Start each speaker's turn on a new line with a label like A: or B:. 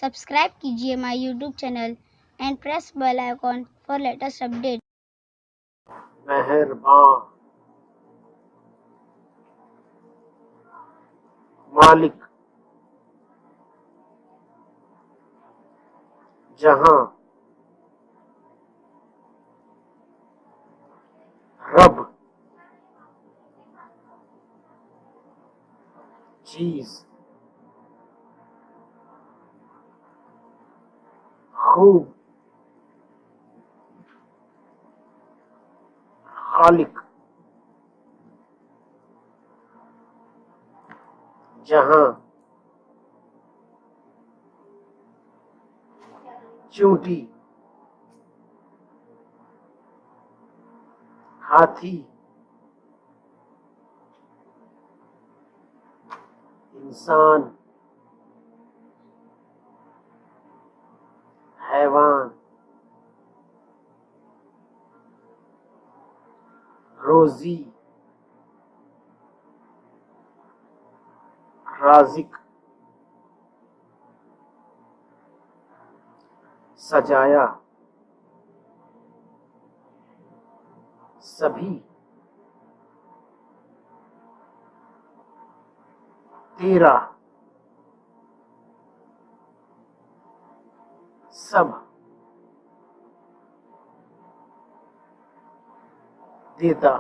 A: Subscribe कीजिए my YouTube channel and press bell icon for latest update.
B: मेहरबान मालिक, जहां रब चीज खूब खालिक, जहां चूंटी हाथी इंसान हैवान रोजी राजिक सजाया सभी तेरा सब देता